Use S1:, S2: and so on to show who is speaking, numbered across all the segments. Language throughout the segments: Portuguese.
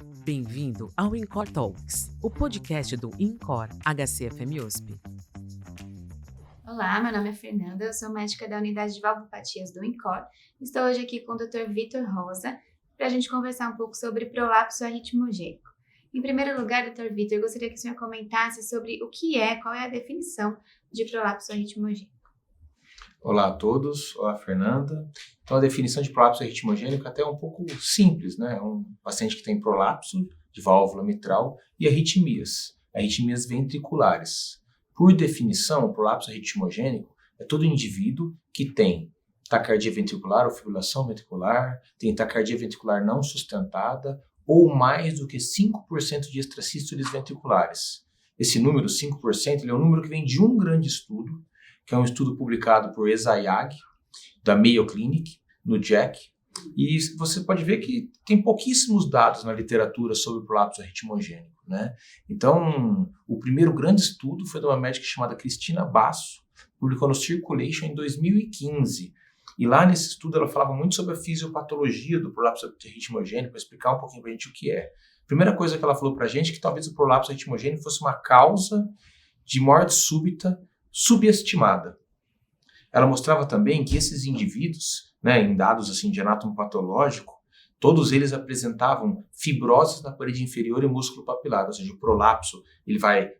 S1: Bem-vindo ao InCor Talks, o podcast do InCor HCFM USP.
S2: Olá, meu nome é Fernanda, eu sou médica da unidade de valvopatias do InCor. Estou hoje aqui com o Dr. Vitor Rosa para a gente conversar um pouco sobre prolapso arritmogênico. Em primeiro lugar, Dr. Vitor, eu gostaria que o senhor comentasse sobre qual é a definição de prolapso arritmogênico.
S3: Olá a todos, olá Fernanda. Então a definição de prolapso arritmogênico até é um pouco simples, né? É um paciente que tem prolapso de válvula mitral e arritmias ventriculares. Por definição, o prolapso arritmogênico é todo indivíduo que tem taquicardia ventricular ou fibrilação ventricular, tem taquicardia ventricular não sustentada ou mais do que 5% de extrasístoles ventriculares. Esse número, 5%, ele é um número que vem de um grande estudo, que é um estudo publicado por Ezayag, da Mayo Clinic, no JACC, e você pode ver que tem pouquíssimos dados na literatura sobre o prolapso arritmogênico, né? Então, o primeiro grande estudo foi de uma médica chamada Cristina Basso, publicou no Circulation em 2015, e lá nesse estudo ela falava muito sobre a fisiopatologia do prolapso arritmogênico, para explicar um pouquinho para a gente o que é. A primeira coisa que ela falou para a gente é que talvez o prolapso arritmogênico fosse uma causa de morte súbita subestimada. Ela mostrava também que esses indivíduos, né, em dados assim, de anátomo patológico, todos eles apresentavam fibroses na parede inferior e músculo papilar, ou seja, o prolapso ele vai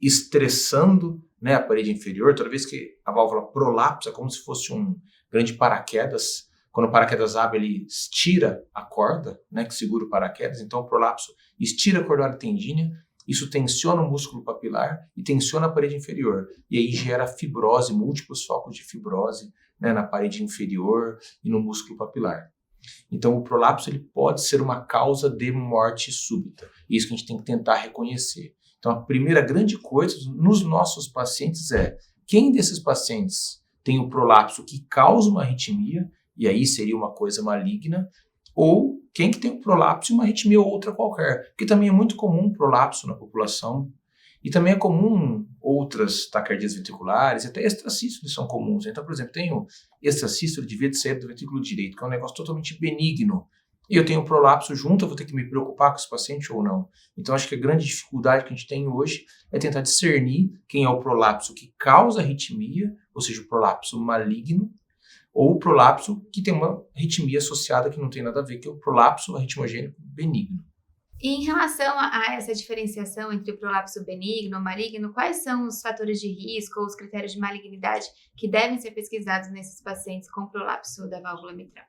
S3: estressando, né, a parede inferior. Toda vez que a válvula prolapsa, é como se fosse um grande paraquedas. Quando o paraquedas abre, ele estira a corda, né, que segura o paraquedas. Então o prolapso estira a cordoária tendínea. Isso tensiona o músculo papilar e tensiona a parede inferior. E aí gera fibrose, múltiplos focos de fibrose, né, na parede inferior e no músculo papilar. Então o prolapso ele pode ser uma causa de morte súbita. Isso que a gente tem que tentar reconhecer. Então a primeira grande coisa nos nossos pacientes é quem desses pacientes tem o prolapso que causa uma arritmia, e aí seria uma coisa maligna, ou quem que tem um prolapso e uma arritmia ou outra qualquer. Porque também é muito comum prolapso na população. E também é comum outras taquicardias ventriculares, até extrasístoles são comuns. Então, por exemplo, tenho extrasístole de via de saída do ventrículo direito, que é um negócio totalmente benigno. E eu tenho um prolapso junto, eu vou ter que me preocupar com esse paciente ou não. Então, acho que a grande dificuldade que a gente tem hoje é tentar discernir quem é o prolapso que causa arritmia, ou seja, o prolapso maligno, ou o prolapso que tem uma arritmia associada que não tem nada a ver, que é o prolapso arritmogênico benigno.
S2: E em relação a essa diferenciação entre o prolapso benigno ou maligno, quais são os fatores de risco ou os critérios de malignidade que devem ser pesquisados nesses pacientes com prolapso da válvula mitral?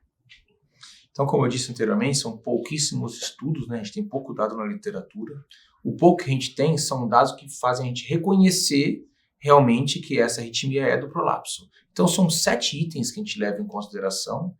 S3: Então, como eu disse anteriormente, são pouquíssimos estudos, né? A gente tem pouco dado na literatura. O pouco que a gente tem são dados que fazem a gente reconhecer realmente que essa arritmia é do prolapso. Então, são 7 itens que a gente leva em consideração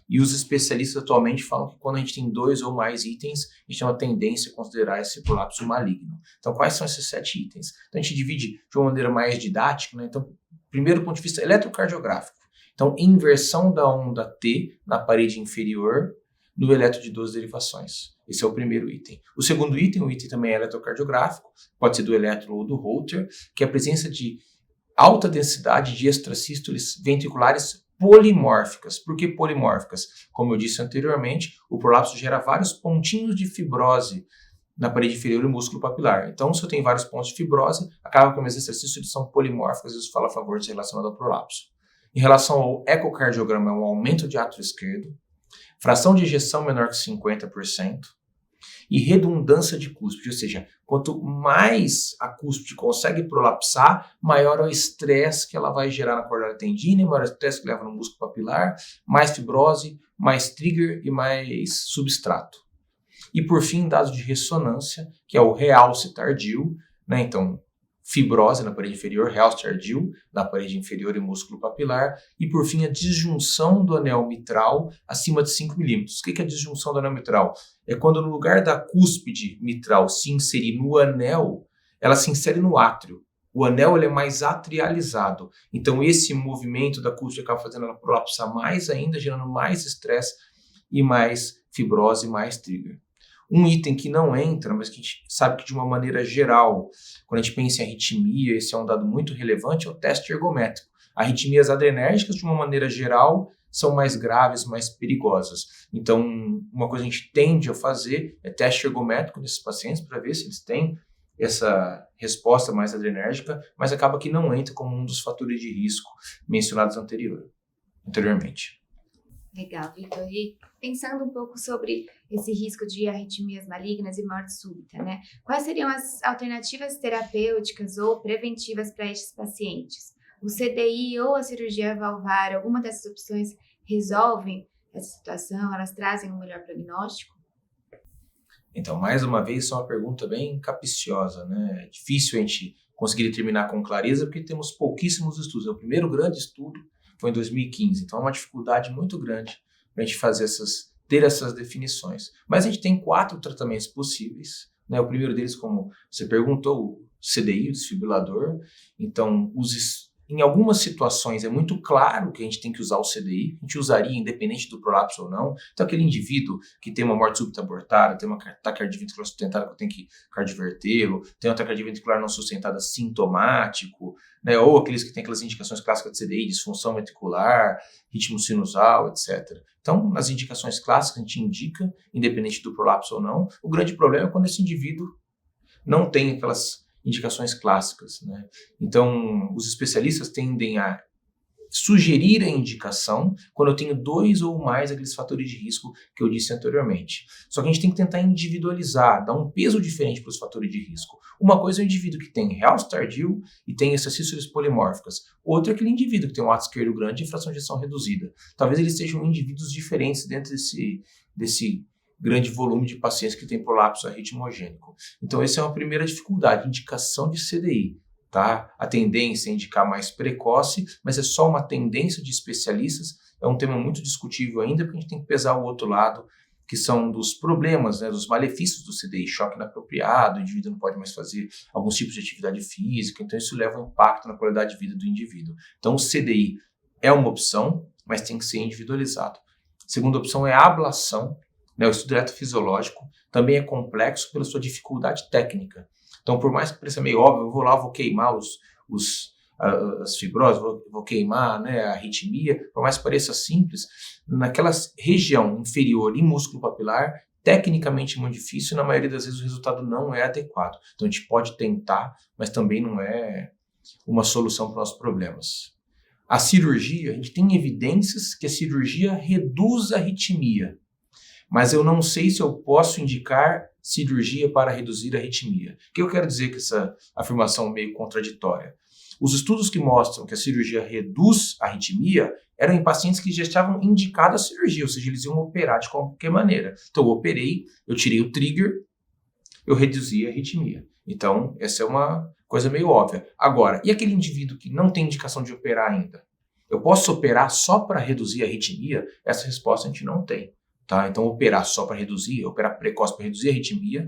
S3: e os especialistas atualmente falam que quando a gente tem 2 ou mais itens, a gente tem uma tendência a considerar esse prolapso maligno. Então, quais são esses 7 itens? Então, a gente divide de uma maneira mais didática, né? Então, primeiro, do ponto de vista eletrocardiográfico. Então, inversão da onda T na parede inferior no eletro de 2 derivações. Esse é o primeiro item. O segundo item, o item também é eletrocardiográfico, pode ser do eletro ou do Holter, que é a presença de alta densidade de extrasístoles ventriculares polimórficas. Por que polimórficas? Como eu disse anteriormente, o prolapso gera vários pontinhos de fibrose na parede inferior e músculo papilar. Então, se eu tenho vários pontos de fibrose, acaba que as extrasístoles são polimórficas, isso fala a favor de relacionado ao prolapso. Em relação ao ecocardiograma, é um aumento de átrio esquerdo, fração de ejeção menor que 50% e redundância de cúspide, ou seja, quanto mais a cúspide consegue prolapsar, maior é o estresse que ela vai gerar na cordoária tendínea, maior é o estresse que leva no músculo papilar, mais fibrose, mais trigger e mais substrato. E por fim, dados de ressonância, que é o realce tardio, né? Então, fibrose na parede inferior, realce tardio na parede inferior e músculo papilar, e por fim a disjunção do anel mitral acima de 5 milímetros. O que é a disjunção do anel mitral? É quando no lugar da cúspide mitral se inserir no anel, ela se insere no átrio. O anel ele é mais atrializado, então esse movimento da cúspide acaba fazendo ela prolapsar mais ainda, gerando mais estresse e mais fibrose, mais trigger. Um item que não entra, mas que a gente sabe que de uma maneira geral, quando a gente pensa em arritmia, esse é um dado muito relevante, é o teste ergométrico. Arritmias adrenérgicas, de uma maneira geral, são mais graves, mais perigosas. Então, uma coisa que a gente tende a fazer é teste ergométrico nesses pacientes para ver se eles têm essa resposta mais adrenérgica, mas acaba que não entra como um dos fatores de risco mencionados anteriormente.
S2: Legal, Vitor. E pensando um pouco sobre esse risco de arritmias malignas e morte súbita, né? Quais seriam as alternativas terapêuticas ou preventivas para estes pacientes? O CDI ou a cirurgia valvar, alguma dessas opções resolvem essa situação? Elas trazem um melhor prognóstico?
S3: Então, mais uma vez, isso é uma pergunta bem capciosa, né? É difícil a gente conseguir determinar com clareza porque temos pouquíssimos estudos. O primeiro grande estudo foi em 2015, então é uma dificuldade muito grande para a gente ter essas definições. Mas a gente tem 4 tratamentos possíveis, né? O primeiro deles, como você perguntou, o CDI, o desfibrilador. Então, em algumas situações é muito claro que a gente tem que usar o CDI, a gente usaria independente do prolapso ou não. Então, aquele indivíduo que tem uma morte súbita abortada, tem uma taquicardia ventricular sustentada que eu tenho que cardiovertê-lo, tem uma taquicardia ventricular não sustentada sintomático, né? Ou aqueles que têm aquelas indicações clássicas de CDI, disfunção ventricular, ritmo sinusal, etc. Então, nas indicações clássicas, a gente indica, independente do prolapso ou não. O grande problema é quando esse indivíduo não tem aquelas indicações clássicas, né? Então, os especialistas tendem a sugerir a indicação quando eu tenho 2 ou mais aqueles fatores de risco que eu disse anteriormente. Só que a gente tem que tentar individualizar, dar um peso diferente para os fatores de risco. Uma coisa é o indivíduo que tem realce tardio e tem essas sístoles polimórficas. Outra é aquele indivíduo que tem um ato esquerdo grande e fração de ejeção reduzida. Talvez eles sejam indivíduos diferentes dentro desse grande volume de pacientes que têm prolapso arritmogênico. Então, essa é uma primeira dificuldade, indicação de CDI. Tá? A tendência é indicar mais precoce, mas é só uma tendência de especialistas, é um tema muito discutível ainda, porque a gente tem que pesar o outro lado, que são dos problemas, né, dos malefícios do CDI, choque inapropriado, o indivíduo não pode mais fazer alguns tipos de atividade física, então isso leva um impacto na qualidade de vida do indivíduo. Então, o CDI é uma opção, mas tem que ser individualizado. A segunda opção é a ablação, né, o estudo eletrofisiológico também é complexo pela sua dificuldade técnica. Então, por mais que pareça meio óbvio, eu vou lá, vou queimar as fibroses, vou queimar, né, a arritmia, por mais que pareça simples, naquela região inferior em músculo papilar, tecnicamente muito difícil e na maioria das vezes o resultado não é adequado. Então, a gente pode tentar, mas também não é uma solução para os nossos problemas. A cirurgia, a gente tem evidências que a cirurgia reduz a arritmia, mas eu não sei se eu posso indicar cirurgia para reduzir a arritmia. O que eu quero dizer com essa afirmação meio contraditória? Os estudos que mostram que a cirurgia reduz a arritmia eram em pacientes que já estavam indicados a cirurgia, ou seja, eles iam operar de qualquer maneira. Então eu operei, eu tirei o trigger, eu reduzi a arritmia. Então essa é uma coisa meio óbvia. Agora, e aquele indivíduo que não tem indicação de operar ainda? Eu posso operar só para reduzir a arritmia? Essa resposta a gente não tem. Tá? Então, operar só para reduzir, operar precoce para reduzir a arritmia,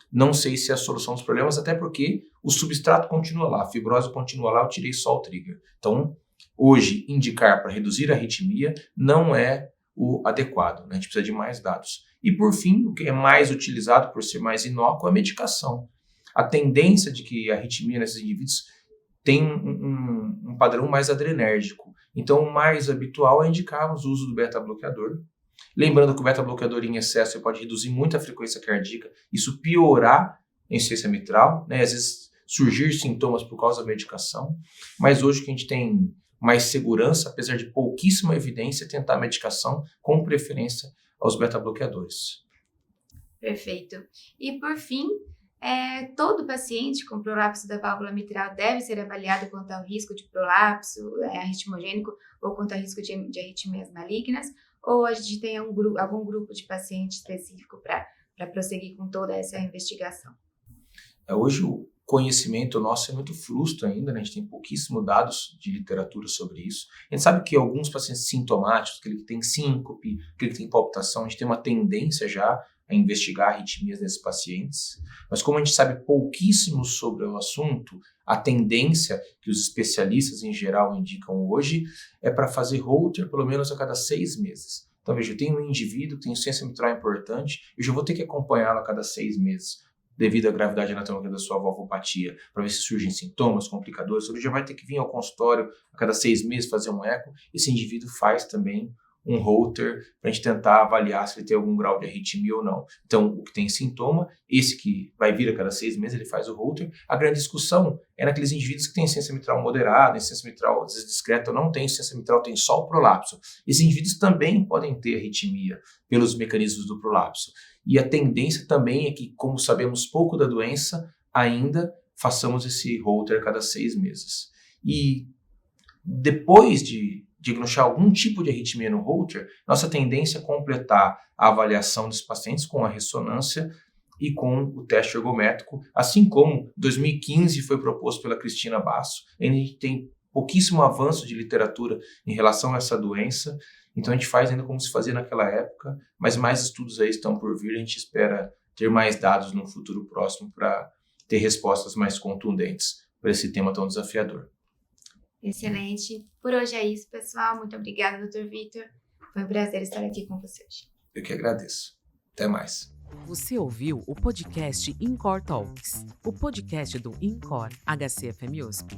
S3: não sei se é a solução dos problemas, até porque o substrato continua lá, a fibrose continua lá, eu tirei só o trigger. Então, hoje, indicar para reduzir a arritmia não é o adequado, né? A gente precisa de mais dados. E, por fim, o que é mais utilizado por ser mais inócuo é a medicação. A tendência de que a arritmia nesses indivíduos tem um padrão mais adrenérgico. Então, o mais habitual é indicarmos o uso do beta-bloqueador. Lembrando que o beta-bloqueador em excesso pode reduzir muito a frequência cardíaca, isso piorar a insuficiência mitral, né? Às vezes surgir sintomas por causa da medicação, mas hoje que a gente tem mais segurança, apesar de pouquíssima evidência, tentar a medicação com preferência aos beta-bloqueadores.
S2: Perfeito. E por fim, todo paciente com prolapso da válvula mitral deve ser avaliado quanto ao risco de prolapso arritmogênico ou quanto ao risco de arritmias malignas, ou a gente tem algum grupo de paciente específico para prosseguir com toda essa investigação?
S3: Hoje o conhecimento nosso é muito frustro ainda, né? A gente tem pouquíssimos dados de literatura sobre isso. A gente sabe que alguns pacientes sintomáticos, aquele que tem síncope, aquele que tem palpitação, a gente tem uma tendência já a investigar arritmias nesses pacientes, mas como a gente sabe pouquíssimo sobre o assunto, a tendência que os especialistas em geral indicam hoje é para fazer Holter pelo menos a cada 6 meses. Então veja, eu tenho um indivíduo que tem insuficiência mitral importante, eu já vou ter que acompanhá-lo a cada 6 meses, devido à gravidade anatômica da sua valvopatia, para ver se surgem sintomas, complicadores, ele já vai ter que vir ao consultório a cada 6 meses fazer um eco, esse indivíduo faz também um Holter para a gente tentar avaliar se ele tem algum grau de arritmia ou não. Então, o que tem sintoma, esse que vai vir a cada 6 meses, ele faz o Holter. A grande discussão é naqueles indivíduos que têm insuficiência mitral moderada, insuficiência mitral às vezes discreta ou não tem insuficiência mitral, tem só o prolapso. Esses indivíduos também podem ter arritmia pelos mecanismos do prolapso. E a tendência também é que, como sabemos pouco da doença, ainda façamos esse Holter a cada 6 meses. E depois de diagnosticar algum tipo de arritmia no Holter, nossa tendência é completar a avaliação dos pacientes com a ressonância e com o teste ergométrico, assim como 2015 foi proposto pela Cristina Basso. A gente tem pouquíssimo avanço de literatura em relação a essa doença, então a gente faz ainda como se fazia naquela época, mas mais estudos aí estão por vir, a gente espera ter mais dados no futuro próximo para ter respostas mais contundentes para esse tema tão desafiador.
S2: Excelente. Por hoje é isso, pessoal. Muito obrigada, Dr. Vitor. Foi um prazer estar aqui com você hoje.
S3: Eu que agradeço. Até mais.
S1: Você ouviu o podcast InCor Talks, o podcast do InCor HCFM USP.